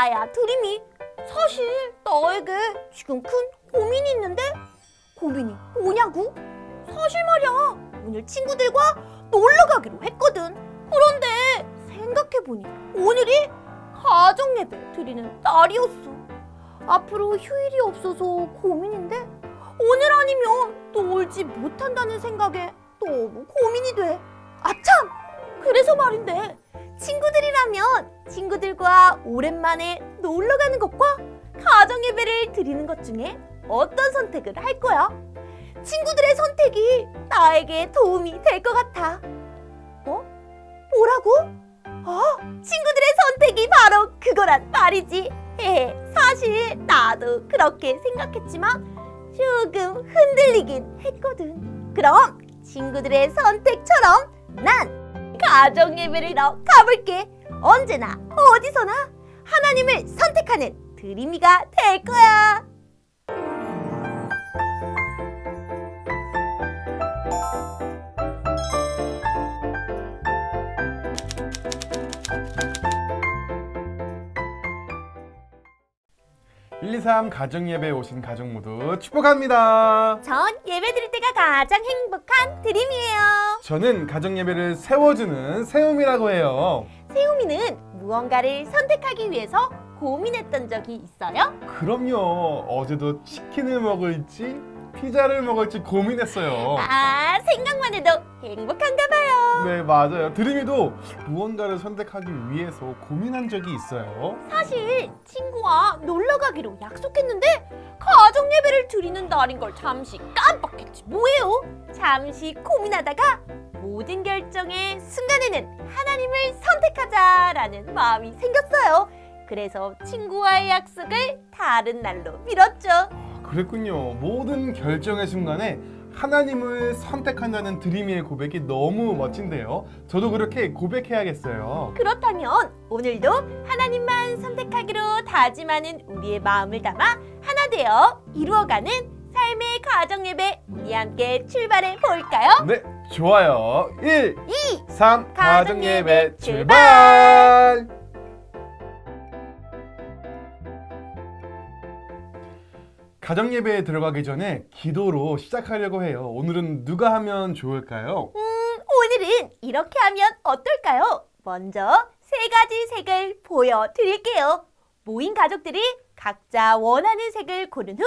야야 드림이, 사실 나에게 지금 큰 고민이 있는데. 고민이 뭐냐고? 사실 말이야, 오늘 친구들과 놀러 가기로 했거든. 그런데 생각해보니 오늘이 가정예배 드리는 날이었어. 앞으로 휴일이 없어서 고민인데 오늘 아니면 놀지 못한다는 생각에 너무 고민이 돼. 아참! 그래서 말인데, 친구들이라면 친구들과 오랜만에 놀러 가는 것과 가정예배를 드리는 것 중에 어떤 선택을 할 거야? 친구들의 선택이 나에게 도움이 될 것 같아. 뭐라고? 친구들의 선택이 바로 그거란 말이지. 사실 나도 그렇게 생각했지만 조금 흔들리긴 했거든. 그럼 친구들의 선택처럼 난 가정예배를 가볼게. 언제나 어디서나 하나님을 선택하는 드림이가 될 거야. 일, 2, 3 가정예배에 오신 가족 모두 축복합니다. 전 예배 드릴 때가 가장 행복한 드림이에요. 저는 가정예배를 세워주는 세움이라고 해요. 세우미는 무언가를 선택하기 위해서 고민했던 적이 있어요? 그럼요. 어제도 치킨을 먹을지 피자를 먹을지 고민했어요. 생각만 해도 행복한가 봐요. 네, 맞아요. 드림이도 무언가를 선택하기 위해서 고민한 적이 있어요. 사실 친구와 놀러 가기로 약속했는데 가정예배를 드리는 날인 걸 잠시 깜빡했지 뭐예요. 잠시 고민하다가 모든 결정의 순간에는 하나님을 선택하자라는 마음이 생겼어요. 그래서 친구와의 약속을 다른 날로 미뤘죠. 그랬군요. 모든 결정의 순간에 하나님을 선택한다는 드림이의 고백이 너무 멋진데요. 저도 그렇게 고백해야겠어요. 그렇다면 오늘도 하나님만 선택하기로 다짐하는 우리의 마음을 담아 하나 되어 이루어가는 삶의 가정예배, 우리 함께 출발해 볼까요? 네, 좋아요. 1, 2, 3 가정예배 가정예배 출발! 출발! 가정예배에 들어가기 전에 기도로 시작하려고 해요. 오늘은 누가 하면 좋을까요? 오늘은 이렇게 하면 어떨까요? 먼저 세 가지 색을 보여드릴게요. 모인 가족들이 각자 원하는 색을 고른 후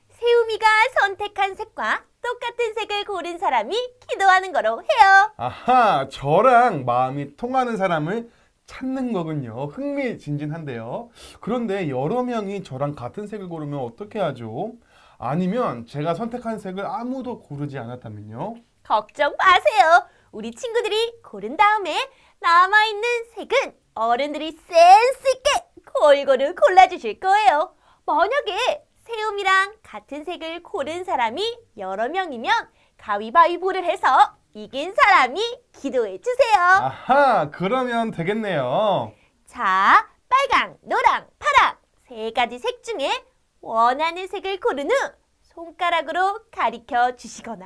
세우미가 선택한 색과 똑같은 색을 고른 사람이 기도하는 거로 해요. 아하, 저랑 마음이 통하는 사람을 찾는 거군요. 흥미진진한데요. 그런데 여러 명이 저랑 같은 색을 고르면 어떻게 하죠? 아니면 제가 선택한 색을 아무도 고르지 않았다면요? 걱정 마세요. 우리 친구들이 고른 다음에 남아있는 색은 어른들이 센스 있게 골고루 골라주실 거예요. 만약에 세움이랑 같은 색을 고른 사람이 여러 명이면 가위바위보를 해서 이긴 사람이 기도해 주세요. 아하, 그러면 되겠네요. 자, 빨강, 노랑, 파랑 세 가지 색 중에 원하는 색을 고른 후 손가락으로 가리켜 주시거나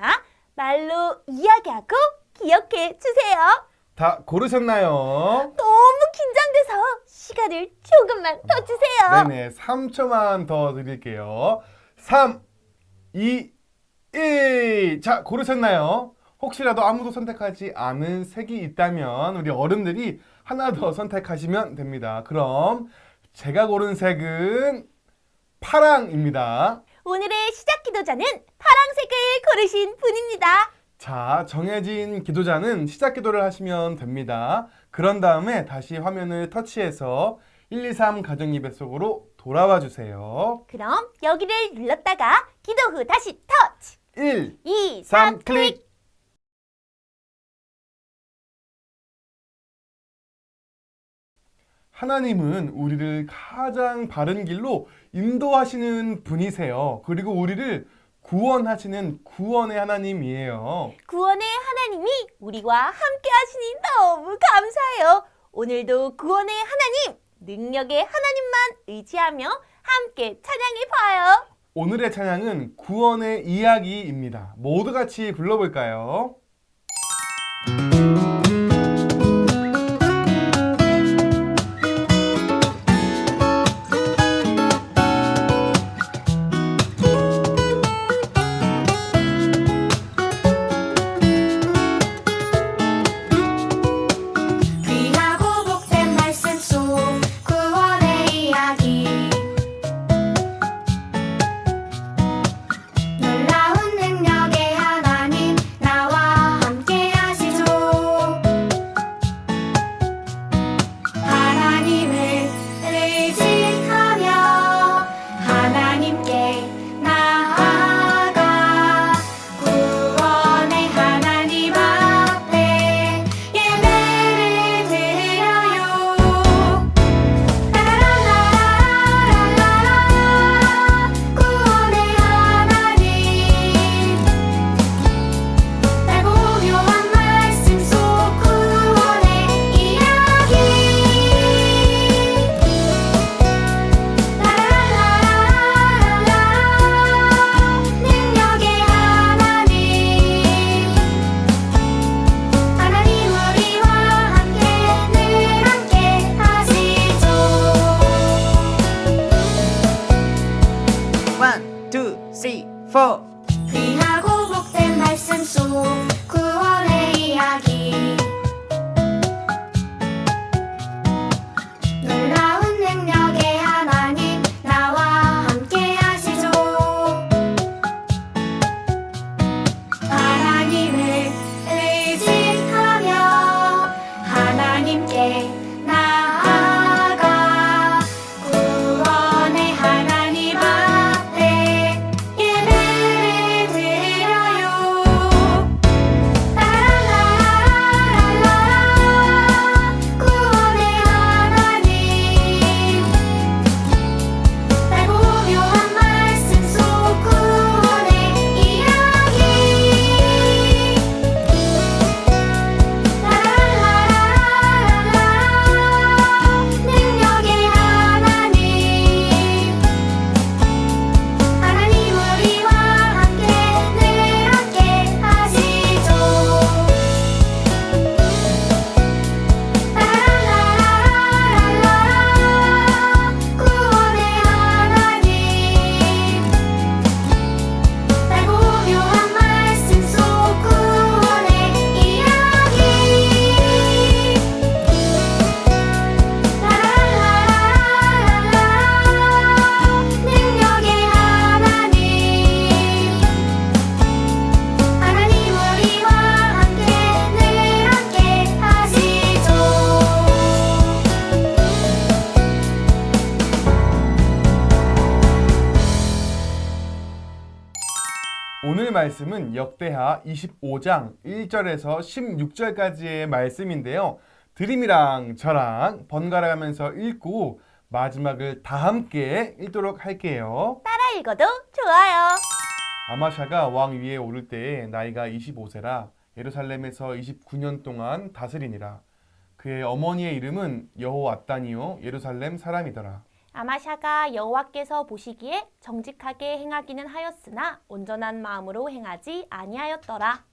말로 이야기하고 기억해 주세요. 다 고르셨나요? 너무 긴장돼서 시간을 조금만 더 주세요. 네네, 3초만 더 드릴게요. 3, 2, 1. 자, 고르셨나요? 혹시라도 아무도 선택하지 않은 색이 있다면 우리 어른들이 하나 더 선택하시면 됩니다. 그럼 제가 고른 색은 파랑입니다. 오늘의 시작 기도자는 파랑색을 고르신 분입니다. 자, 정해진 기도자는 시작 기도를 하시면 됩니다. 그런 다음에 다시 화면을 터치해서 1, 2, 3 가정예배 속으로 돌아와 주세요. 그럼 여기를 눌렀다가 기도 후 다시 터치. 1, 2, 3 3 클릭! 하나님은 우리를 가장 바른 길로 인도하시는 분이세요. 그리고 우리를 구원하시는 구원의 하나님이에요. 구원의 하나님이 우리와 함께 하시니 너무 감사해요. 오늘도 구원의 하나님, 능력의 하나님만 의지하며 함께 찬양해 봐요. 오늘의 찬양은 구원의 이야기입니다. 모두 같이 불러볼까요? 오늘 말씀은 역대하 25장 1절에서 16절까지의 말씀인데요. 드림이랑 저랑 번갈아 가면서 읽고 마지막을 다 함께 읽도록 할게요. 따라 읽어도 좋아요. 아마샤가 왕 위에 오를 때에 나이가 25세라 예루살렘에서 29년 동안 다스리니라. 그의 어머니의 이름은 여호앗단이요 예루살렘 사람이더라. 아마샤가 여호와께서 보시기에 정직하게 행하기는 하였으나 온전한 마음으로 행하지 아니하였더라.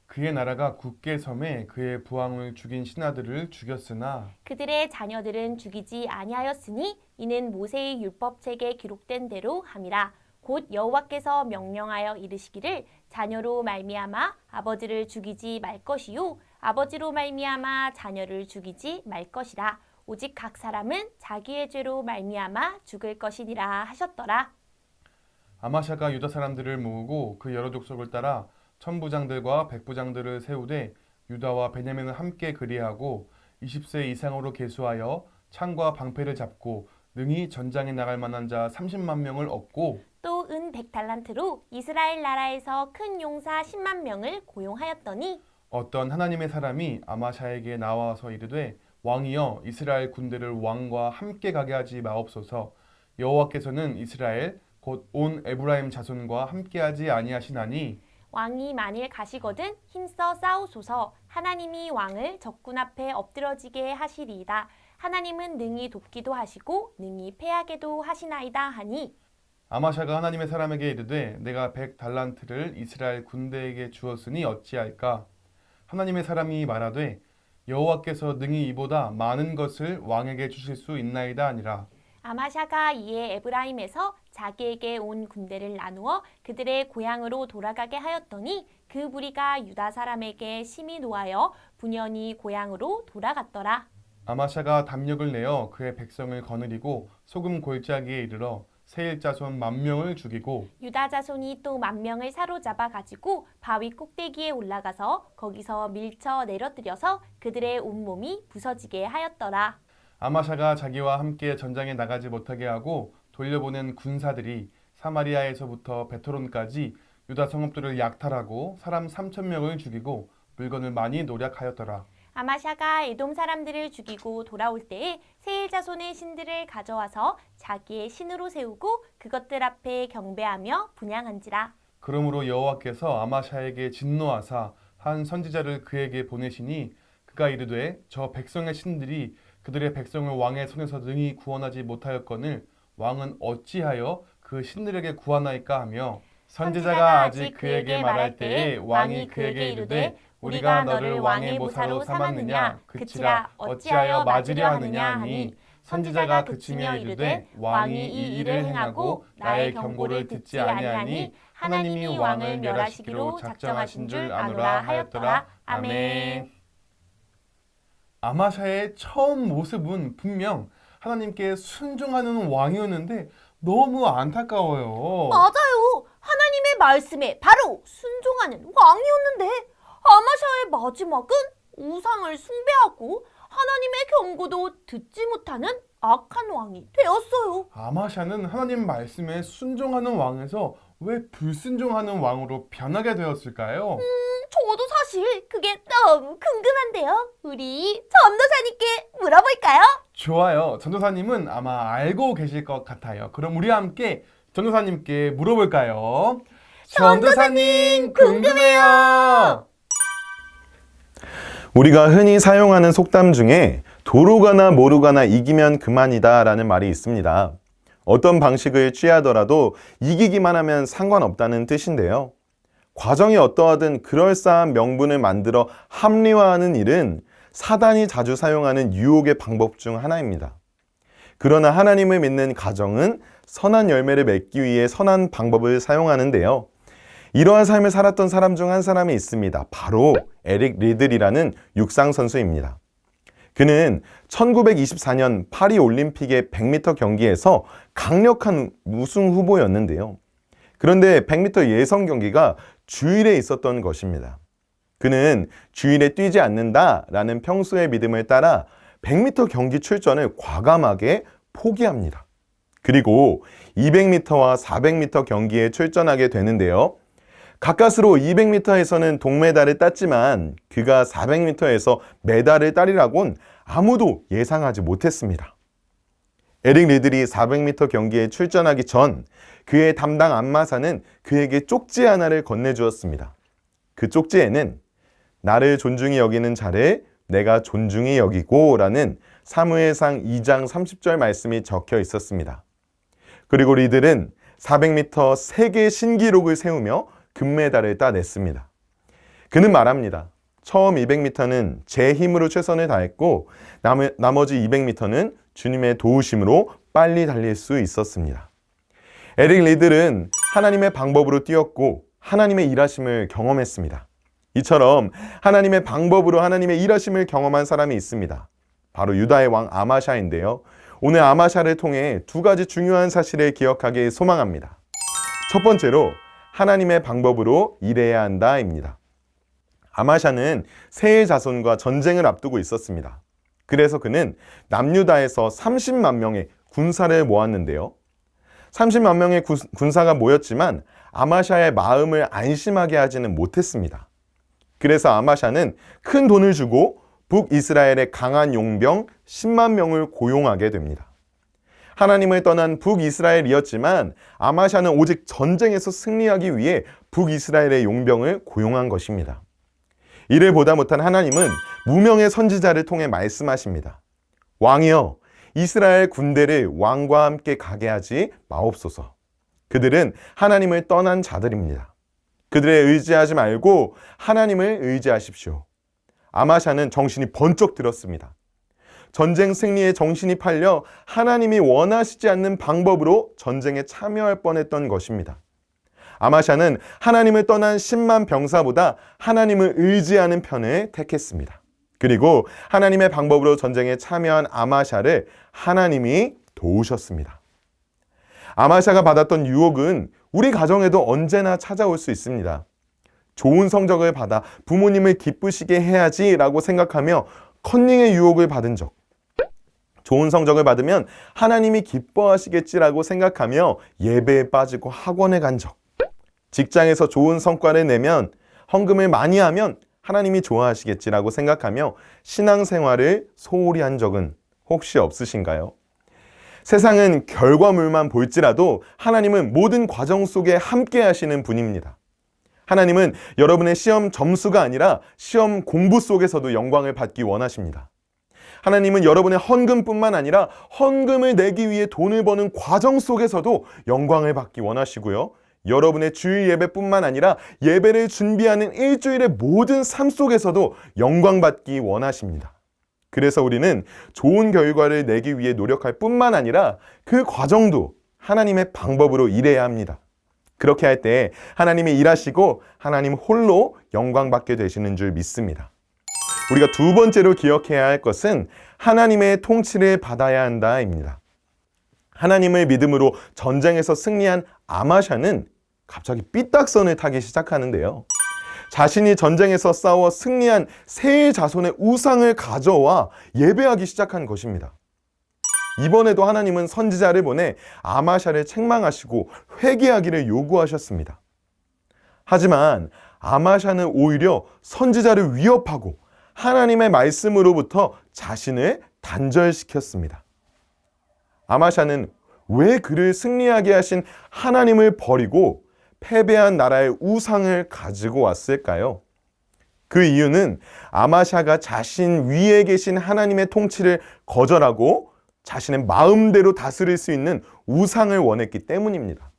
그의 나라가 굳게 섬에 그의 부왕을 죽인 신하들을 죽였으나 그들의 자녀들은 죽이지 아니하였으니 이는 모세의 율법책에 기록된 대로 함이라. 곧 여호와께서 명령하여 이르시기를 자녀로 말미암아 아버지를 죽이지 말 것이요 아버지로 말미암아 자녀를 죽이지 말 것이라. 오직 각 사람은 자기의 죄로 말미암아 죽을 것이니라 하셨더라. 아마샤가 유다 사람들을 모으고 그 여러 족속을 따라 천부장들과 백부장들을 세우되 유다와 베냐민을 함께 그리하고 20세 이상으로 계수하여 창과 방패를 잡고 능히 전장에 나갈 만한 자 30만 명을 얻고 또 은 100달란트로 이스라엘 나라에서 큰 용사 10만 명을 고용하였더니 어떤 하나님의 사람이 아마샤에게 나와서 이르되 왕이여 이스라엘 군대를 왕과 함께 가게 하지 마옵소서. 여호와께서는 이스라엘 곧 온 에브라임 자손과 함께하지 아니하시나니 왕이 만일 가시거든 힘써 싸우소서. 하나님이 왕을 적군 앞에 엎드러지게 하시리이다. 하나님은 능히 돕기도 하시고 능히 패하게도 하시나이다 하니 아마샤가 하나님의 사람에게 이르되 내가 100달란트를 이스라엘 군대에게 주었으니 어찌할까? 하나님의 사람이 말하되 여호와께서 능히 이보다 많은 것을 왕에게 주실 수 있나이다 하니라. 아마샤가 이에 에브라임에서 자기에게 온 군대를 나누어 그들의 고향으로 돌아가게 하였더니 그 무리가 유다 사람에게 심히 노하여 분연히 고향으로 돌아갔더라. 아마샤가 담력을 내어 그의 백성을 거느리고 소금 골짜기에 이르러 세일 자손 10,000명을 죽이고 유다 자손이 또 10,000명을 사로잡아 가지고 바위 꼭대기에 올라가서 거기서 밀쳐 내려뜨려서 그들의 온몸이 부서지게 하였더라. 아마샤가 자기와 함께 전장에 나가지 못하게 하고 돌려보낸 군사들이 사마리아에서부터 베토론까지 유다 성읍들을 약탈하고 사람 3,000명을 죽이고 물건을 많이 노략하였더라. 아마샤가 에돔 사람들을 죽이고 돌아올 때에 세일 자손의 신들을 가져와서 자기의 신으로 세우고 그것들 앞에 경배하며 분향한지라. 그러므로 여호와께서 아마샤에게 진노하사 한 선지자를 그에게 보내시니 그가 이르되 저 백성의 신들이 그들의 백성을 왕의 손에서 능히 구원하지 못하였거늘 왕은 어찌하여 그 신들에게 구하나이까 하며 선지자가 아직 그에게 말할 때에 왕이 그에게 이르되 우리가 너를 왕의 모사로 삼았느냐 그치라 어찌하여 맞으려 하느냐 하니 선지자가 그치며 이르되 왕이 이 일을 행하고 나의 경고를 듣지 아니하니 하나님이 왕을 멸하시기로 작정하신 줄 아노라 하였더라. 아멘. 아마샤의 처음 모습은 분명 하나님께 순종하는 왕이었는데 너무 안타까워요. 맞아요. 하나님의 말씀에 바로 순종하는 왕이었는데 아마샤의 마지막은 우상을 숭배하고 하나님의 경고도 듣지 못하는 악한 왕이 되었어요. 아마샤는 하나님 말씀에 순종하는 왕에서 왜 불순종하는 왕으로 변하게 되었을까요? 저도 사실 그게 너무 궁금한데요. 우리 전도사님께 물어볼까요? 좋아요. 전도사님은 아마 알고 계실 것 같아요. 그럼 우리 함께 전도사님께 물어볼까요? 전도사님 궁금해요. 우리가 흔히 사용하는 속담 중에 도로 가나 모로 가나 이기면 그만이다 라는 말이 있습니다. 어떤 방식을 취하더라도 이기기만 하면 상관없다는 뜻인데요. 과정이 어떠하든 그럴싸한 명분을 만들어 합리화하는 일은 사단이 자주 사용하는 유혹의 방법 중 하나입니다. 그러나 하나님을 믿는 가정은 선한 열매를 맺기 위해 선한 방법을 사용하는데요. 이러한 삶을 살았던 사람 중 한 사람이 있습니다. 바로 에릭 리들이라는 육상 선수입니다. 그는 1924년 파리 올림픽의 100m 경기에서 강력한 우승 후보였는데요. 그런데 100m 예선 경기가 주일에 있었던 것입니다. 그는 주일에 뛰지 않는다라는 평소의 믿음을 따라 100m 경기 출전을 과감하게 포기합니다. 그리고 200m와 400m 경기에 출전하게 되는데요. 가까스로 200m에서는 동메달을 땄지만 그가 400m에서 메달을 따리라곤 아무도 예상하지 못했습니다. 에릭 리들이 400m 경기에 출전하기 전 그의 담당 안마사는 그에게 쪽지 하나를 건네주었습니다. 그 쪽지에는 나를 존중히 여기는 자를 내가 존중히 여기고 라는 사무엘상 2장 30절 말씀이 적혀 있었습니다. 그리고 리들은 400m 세계 신기록을 세우며 금메달을 따냈습니다. 그는 말합니다. 처음 200m는 제 힘으로 최선을 다했고 나머지 200m는 주님의 도우심으로 빨리 달릴 수 있었습니다. 에릭 리들은 하나님의 방법으로 뛰었고 하나님의 일하심을 경험했습니다. 이처럼 하나님의 방법으로 하나님의 일하심을 경험한 사람이 있습니다. 바로 유다의 왕 아마샤인데요. 오늘 아마샤를 통해 두 가지 중요한 사실을 기억하길 소망합니다. 첫 번째로 하나님의 방법으로 일해야 한다입니다. 아마샤는 세의 자손과 전쟁을 앞두고 있었습니다. 그래서 그는 남유다에서 30만 명의 군사를 모았는데요. 30만 명의 군사가 모였지만 아마샤의 마음을 안심하게 하지는 못했습니다. 그래서 아마샤는 큰 돈을 주고 북이스라엘의 강한 용병 10만 명을 고용하게 됩니다. 하나님을 떠난 북이스라엘이었지만 아마샤는 오직 전쟁에서 승리하기 위해 북이스라엘의 용병을 고용한 것입니다. 이를 보다 못한 하나님은 무명의 선지자를 통해 말씀하십니다. 왕이여, 이스라엘 군대를 왕과 함께 가게 하지 마옵소서. 그들은 하나님을 떠난 자들입니다. 그들에 의지하지 말고 하나님을 의지하십시오. 아마샤는 정신이 번쩍 들었습니다. 전쟁 승리에 정신이 팔려 하나님이 원하시지 않는 방법으로 전쟁에 참여할 뻔했던 것입니다. 아마샤는 하나님을 떠난 10만 병사보다 하나님을 의지하는 편을 택했습니다. 그리고 하나님의 방법으로 전쟁에 참여한 아마샤를 하나님이 도우셨습니다. 아마샤가 받았던 유혹은 우리 가정에도 언제나 찾아올 수 있습니다. 좋은 성적을 받아 부모님을 기쁘시게 해야지 라고 생각하며 컨닝의 유혹을 받은 적, 좋은 성적을 받으면 하나님이 기뻐하시겠지라고 생각하며 예배에 빠지고 학원에 간 적, 직장에서 좋은 성과를 내면 헌금을 많이 하면 하나님이 좋아하시겠지라고 생각하며 신앙생활을 소홀히 한 적은 혹시 없으신가요? 세상은 결과물만 볼지라도 하나님은 모든 과정 속에 함께 하시는 분입니다. 하나님은 여러분의 시험 점수가 아니라 시험 공부 속에서도 영광을 받기 원하십니다. 하나님은 여러분의 헌금뿐만 아니라 헌금을 내기 위해 돈을 버는 과정 속에서도 영광을 받기 원하시고요. 여러분의 주일 예배뿐만 아니라 예배를 준비하는 일주일의 모든 삶 속에서도 영광 받기 원하십니다. 그래서 우리는 좋은 결과를 내기 위해 노력할 뿐만 아니라 그 과정도 하나님의 방법으로 일해야 합니다. 그렇게 할 때 하나님이 일하시고 하나님 홀로 영광 받게 되시는 줄 믿습니다. 우리가 두 번째로 기억해야 할 것은 하나님의 통치를 받아야 한다입니다. 하나님을 믿음으로 전쟁에서 승리한 아마샤는 갑자기 삐딱선을 타기 시작하는데요. 자신이 전쟁에서 싸워 승리한 세 자손의 우상을 가져와 예배하기 시작한 것입니다. 이번에도 하나님은 선지자를 보내 아마샤를 책망하시고 회개하기를 요구하셨습니다. 하지만 아마샤는 오히려 선지자를 위협하고 하나님의 말씀으로부터 자신을 단절시켰습니다. 아마샤는 왜 그를 승리하게 하신 하나님을 버리고 패배한 나라의 우상을 가지고 왔을까요? 그 이유는 아마샤가 자신 위에 계신 하나님의 통치를 거절하고 자신의 마음대로 다스릴 수 있는 우상을 원했기 때문입니다.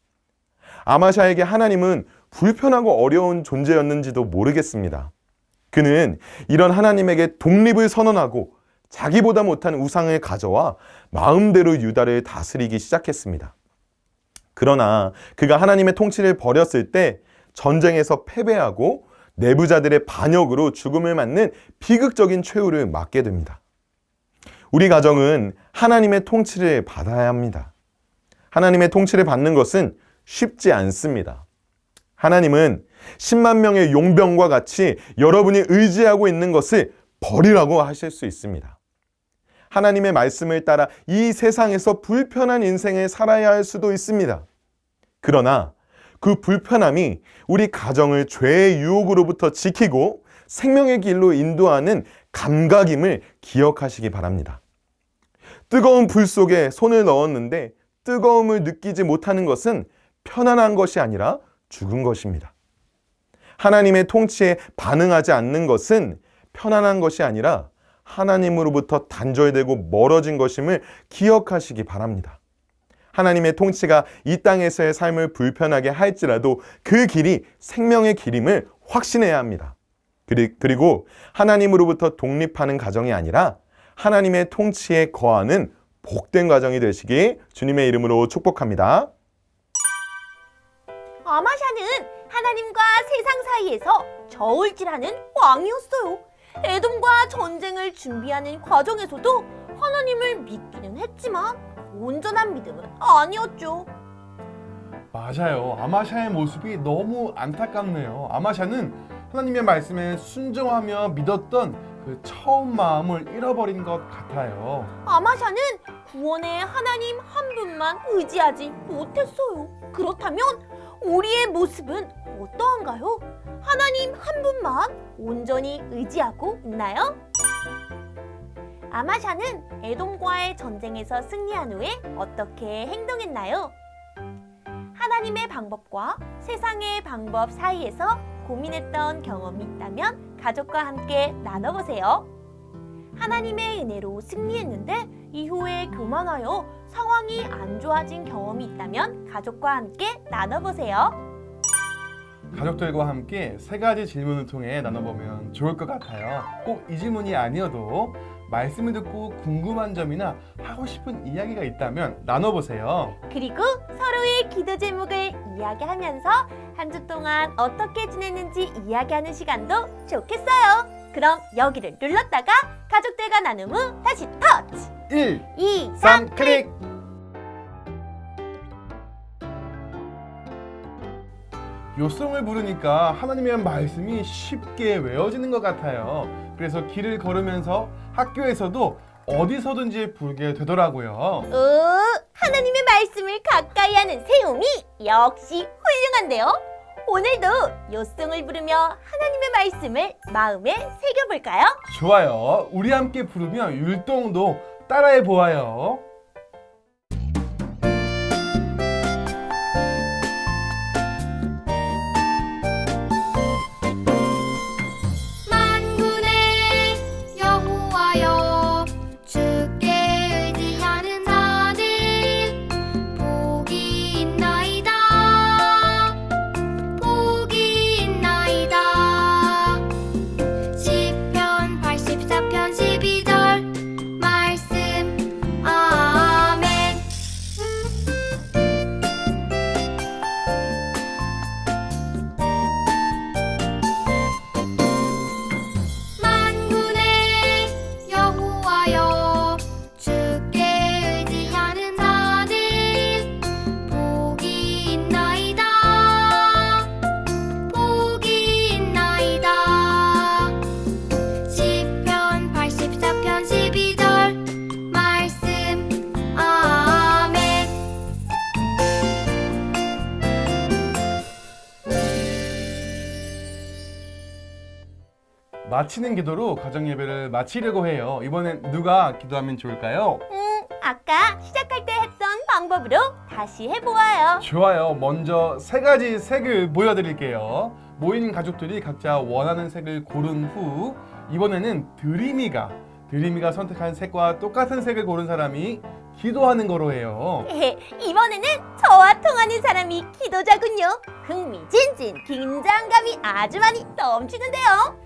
아마샤에게 하나님은 불편하고 어려운 존재였는지도 모르겠습니다. 그는 이런 하나님에게 독립을 선언하고 자기보다 못한 우상을 가져와 마음대로 유다를 다스리기 시작했습니다. 그러나 그가 하나님의 통치를 버렸을 때 전쟁에서 패배하고 내부자들의 반역으로 죽음을 맞는 비극적인 최후를 맞게 됩니다. 우리 가정은 하나님의 통치를 받아야 합니다. 하나님의 통치를 받는 것은 쉽지 않습니다. 하나님은 10만 명의 용병과 같이 여러분이 의지하고 있는 것을 버리라고 하실 수 있습니다. 하나님의 말씀을 따라 이 세상에서 불편한 인생을 살아야 할 수도 있습니다. 그러나 그 불편함이 우리 가정을 죄의 유혹으로부터 지키고 생명의 길로 인도하는 감각임을 기억하시기 바랍니다. 뜨거운 불 속에 손을 넣었는데 뜨거움을 느끼지 못하는 것은 편안한 것이 아니라 죽은 것입니다. 하나님의 통치에 반응하지 않는 것은 편안한 것이 아니라 하나님으로부터 단절되고 멀어진 것임을 기억하시기 바랍니다. 하나님의 통치가 이 땅에서의 삶을 불편하게 할지라도 그 길이 생명의 길임을 확신해야 합니다. 그리고 하나님으로부터 독립하는 가정이 아니라 하나님의 통치에 거하는 복된 가정이 되시기 주님의 이름으로 축복합니다. 아마샤는 하나님과 세상 사이에서 저울질하는 왕이었어요. 에돔과 전쟁을 준비하는 과정에서도 하나님을 믿기는 했지만 온전한 믿음은 아니었죠. 맞아요. 아마샤의 모습이 너무 안타깝네요. 아마샤는 하나님의 말씀에 순종하며 믿었던 그 처음 마음을 잃어버린 것 같아요. 아마샤는 구원의 하나님 한 분만 의지하지 못했어요. 그렇다면 우리의 모습은 어떠한가요? 하나님 한 분만 온전히 의지하고 있나요? 아마샤는 에돔과의 전쟁에서 승리한 후에 어떻게 행동했나요? 하나님의 방법과 세상의 방법 사이에서 고민했던 경험이 있다면 가족과 함께 나눠보세요. 하나님의 은혜로 승리했는데 이후에 교만하여 상황이 안 좋아진 경험이 있다면 가족과 함께 나눠보세요. 가족들과 함께 3가지 질문을 통해 나눠보면 좋을 것 같아요. 꼭 이 질문이 아니어도 말씀을 듣고 궁금한 점이나 하고 싶은 이야기가 있다면 나눠보세요. 그리고 서로의 기도 제목을 이야기하면서 한 주 동안 어떻게 지냈는지 이야기하는 시간도 좋겠어요. 그럼 여기를 눌렀다가 가족들과 나눔 후 다시 터치! 1, 2, 3 3 클릭! 요송을 부르니까 하나님의 말씀이 쉽게 외워지는 것 같아요. 그래서 길을 걸으면서 학교에서도 어디서든지 부르게 되더라고요. 하나님의 말씀을 가까이 하는 세움이 역시 훌륭한데요. 오늘도 요송을 부르며 하나님의 말씀을 마음에 새겨볼까요? 좋아요. 우리 함께 부르며 율동도 따라해 보아요. 만군의 여호와여 주께 의지하는 자들 복이 있나이다 복이 있나이다 시편 84편 12절 말씀 아멘. 만군의 여호와여 주께 의지하는 자들 복이 있나이다 복이 있나이다 시편 84편 12절 말씀 아멘. 마치는 기도로 가정 예배를 마치려고 해요. 이번엔 누가 기도하면 좋을까요? 아까 시작할 때 했던 방법으로 다시 해보아요. 좋아요. 먼저 3가지 색을 보여드릴게요. 모인 가족들이 각자 원하는 색을 고른 후 이번에는 드림이가 선택한 색과 똑같은 색을 고른 사람이 기도하는 거로 해요. 이번에는 저와 통하는 사람이 기도자군요. 흥미진진, 긴장감이 아주 많이 넘치는데요.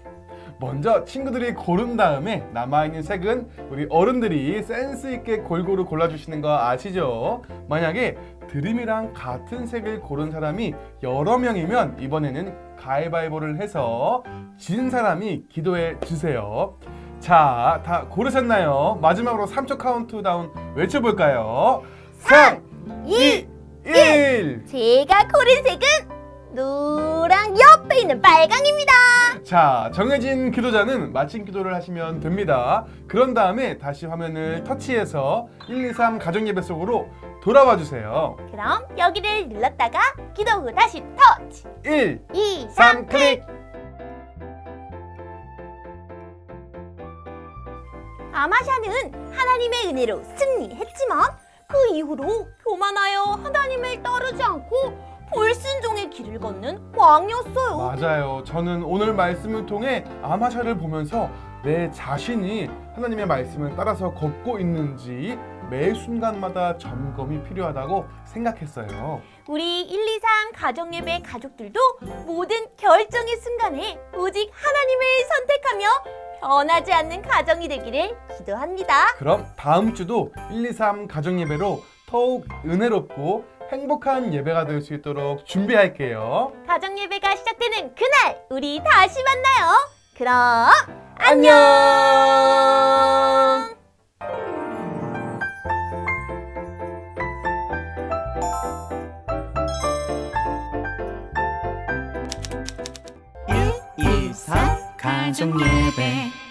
먼저 친구들이 고른 다음에 남아있는 색은 우리 어른들이 센스 있게 골고루 골라주시는 거 아시죠? 만약에 드림이랑 같은 색을 고른 사람이 여러 명이면 이번에는 가위바위보를 해서 진 사람이 기도해 주세요. 자, 다 고르셨나요? 마지막으로 3초 카운트다운 외쳐볼까요? 3, 2, 1! 제가 고른 색은 노랑 옆에 있는 빨강입니다. 자, 정해진 기도자는 마친 기도를 하시면 됩니다. 그런 다음에 다시 화면을 터치해서 1, 2, 3 가정예배 속으로 돌아와 주세요. 그럼 여기를 눌렀다가 기도 후 다시 터치. 1, 2, 3 클릭. 아마샤는 하나님의 은혜로 승리했지만 그 이후로 교만하여 하나님을 따르지 않고 불순종의 길을 걷는 왕이었어요. 맞아요. 저는 오늘 말씀을 통해 아마샤를 보면서 내 자신이 하나님의 말씀을 따라서 걷고 있는지 매 순간마다 점검이 필요하다고 생각했어요. 우리 123 가정예배 가족들도 모든 결정의 순간에 오직 하나님을 선택하며 변하지 않는 가정이 되기를 기도합니다. 그럼 다음 주도 123 가정예배로 더욱 은혜롭고 행복한 예배가 될 수 있도록 준비할게요. 가정예배가 시작되는 그날 우리 다시 만나요. 그럼 안녕! 가족 예배